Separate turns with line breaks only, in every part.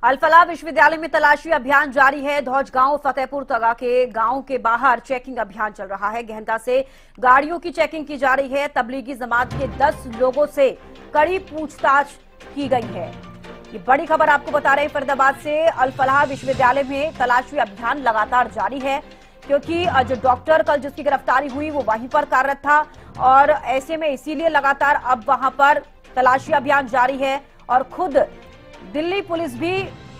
अल-फलाह विश्वविद्यालय में तलाशी अभियान जारी है। धौज गांव फतेहपुर तगा के गांव के बाहर चेकिंग अभियान चल रहा है। गहनता से गाड़ियों की चेकिंग की जा रही है। तबलीगी जमात के 10 लोगों से कड़ी पूछताछ की गई है। ये बड़ी खबर आपको बता रहे हैं फरीदाबाद से। अल-फलाह विश्वविद्यालय में तलाशी अभियान लगातार जारी है, क्योंकि जो डॉक्टर कल जिसकी गिरफ्तारी हुई वो वहीं पर कार्यरत था और ऐसे में इसीलिए लगातार अब वहां पर तलाशी अभियान जारी है। और खुद दिल्ली पुलिस भी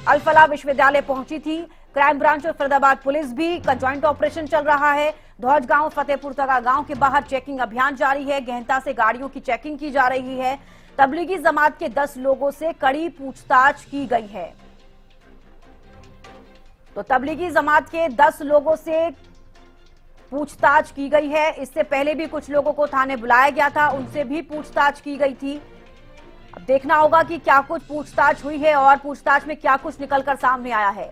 अल-फलाह विश्वविद्यालय पहुंची थी। क्राइम ब्रांच और फरीदाबाद पुलिस भी का ज्वाइंट ऑपरेशन चल रहा है। धौज गांव फतेहपुर तगा गांव के बाहर चेकिंग अभियान जारी है। गहनता से गाड़ियों की चेकिंग की जा रही है। तबलीगी जमात के 10 लोगों से कड़ी पूछताछ की गई है। तो तबलीगी जमात के 10 लोगों से पूछताछ की गई है। इससे पहले भी कुछ लोगों को थाने बुलाया गया था, उनसे भी पूछताछ की गई थी। अब देखना होगा कि क्या कुछ पूछताछ हुई है और पूछताछ में क्या कुछ निकलकर सामने आया है।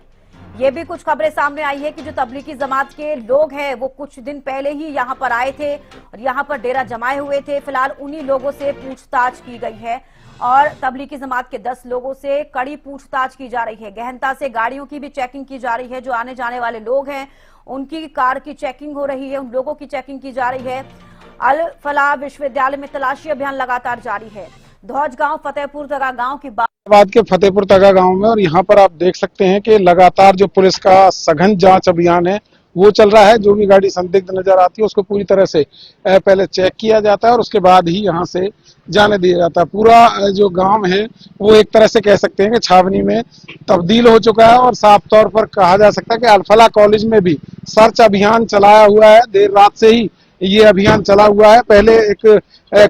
ये भी कुछ खबरें सामने आई है कि जो तबलीगी जमात के लोग हैं वो कुछ दिन पहले ही यहां पर आए थे और यहां पर डेरा जमाए हुए थे। फिलहाल उन्हीं लोगों से पूछताछ की गई है और तबलीगी जमात के 10 लोगों से कड़ी पूछताछ की जा रही है। गहनता से गाड़ियों की भी चेकिंग की जा रही है। जो आने जाने वाले लोग हैं उनकी कार की चेकिंग हो रही है, उन लोगों की चेकिंग की जा रही है। अल-फलाह विश्वविद्यालय में तलाशी अभियान लगातार जारी है। धौज गांव फतेहपुर तगा गांव की
बाद के फतेहपुर तगा गांव में, और यहाँ पर आप देख सकते हैं कि लगातार जो पुलिस का सघन जांच अभियान है वो चल रहा है। जो भी गाड़ी संदिग्ध नजर आती है उसको पूरी तरह से पहले चेक किया जाता है और उसके बाद ही यहाँ से जाने दिया जाता है। पूरा जो गांव है वो एक तरह से कह सकते हैं कि छावनी में तब्दील हो चुका है और साफ तौर पर कहा जा सकता है कि अल-फलाह कॉलेज में भी सर्च अभियान चलाया हुआ है। देर रात से ही ये अभियान चला हुआ है। पहले एक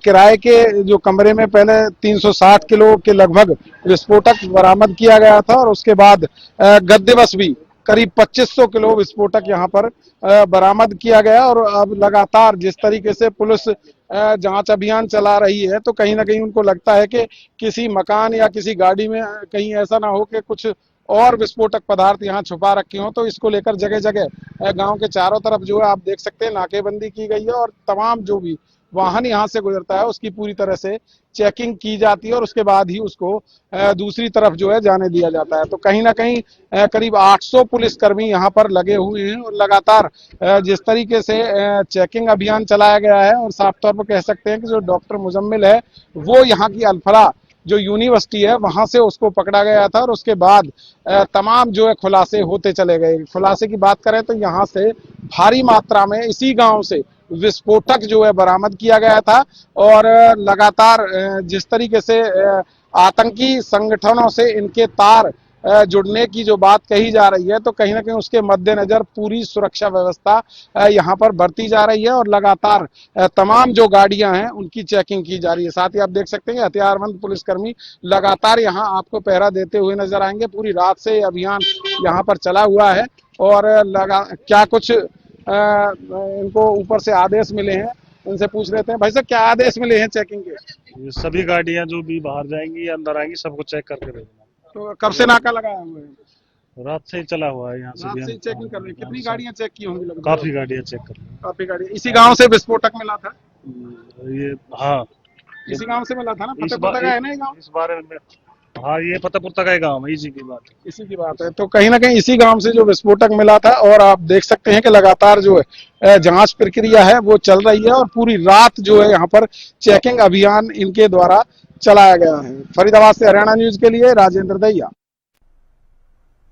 किराए के जो कमरे में पहले 360 किलो के लगभग विस्फोटक बरामद किया गया था और उसके बाद गद्देवश भी करीब 2500 किलो विस्फोटक यहाँ पर बरामद किया गया। और अब लगातार जिस तरीके से पुलिस जांच अभियान चला रही है तो कहीं ना कहीं उनको लगता है कि किसी मकान या किसी गाड़ी में कहीं ऐसा ना हो कि कुछ और विस्फोटक पदार्थ यहाँ छुपा रखे हों। तो इसको लेकर जगह जगह गांव के चारों तरफ जो है आप देख सकते हैं नाकेबंदी की गई है और तमाम जो भी वाहन यहाँ से गुजरता है उसकी पूरी तरह से चेकिंग की जाती है और उसके बाद ही उसको दूसरी तरफ जो है जाने दिया जाता है। तो कहीं ना कहीं करीब 800 पुलिसकर्मी यहाँ पर लगे हुए हैं और लगातार जिस तरीके से चेकिंग अभियान चलाया गया है और साफ तौर पर कह सकते हैं कि जो डॉक्टर मुजम्मिल है वो यहाँ की अल-फलाह जो यूनिवर्सिटी है वहां से उसको पकड़ा गया था और उसके बाद तमाम जो है खुलासे होते चले गए। खुलासे की बात करें तो यहाँ से भारी मात्रा में इसी गांव से विस्फोटक जो है बरामद किया गया था और लगातार जिस तरीके से आतंकी संगठनों से इनके तार जुड़ने की जो बात कही जा रही है तो कहीं ना कहीं उसके मद्देनजर पूरी सुरक्षा व्यवस्था यहाँ पर बरती जा रही है और लगातार तमाम जो गाड़ियां हैं उनकी चेकिंग की जा रही है। साथ ही आप देख सकते हैं हथियारबंद पुलिसकर्मी लगातार यहाँ आपको पहरा देते हुए नजर आएंगे। पूरी रात से अभियान यहाँ पर चला हुआ है और क्या कुछ इनको ऊपर से आदेश मिले हैं उनसे पूछ लेते हैं। भाई साहब क्या आदेश मिले हैं चेकिंग के?
सभी गाड़ियां जो भी बाहर जाएंगी या अंदर आएंगी सबको चेक करके भेजना।
तो कब से नाका लगाया हुआ है?
रात से ही चला हुआ है यहाँ से।
रात से चेकिंग कर रहे हैं। कितनी गाड़ियां चेक की होंगी लगभग?
काफी गाड़ियां चेक कर ली।
काफी गाड़ियां। इसी गांव से विस्फोटक मिला था?
ये हाँ
इसी गांव से मिला था ना? फतेहपुर तक है ना ये गांव?
इस बारे में हाँ ये फतेहपुर तक है गाँव है, इसी की बात है।
इसी की बात है। तो कहीं ना कहीं इसी गांव से जो विस्फोटक मिला था और आप देख सकते हैं कि लगातार जो है जांच प्रक्रिया है वो चल रही है और पूरी रात जो है यहाँ पर चेकिंग अभियान इनके द्वारा चलाया गया है। फरीदाबाद से हरियाणा न्यूज के लिए राजेंद्र दहिया।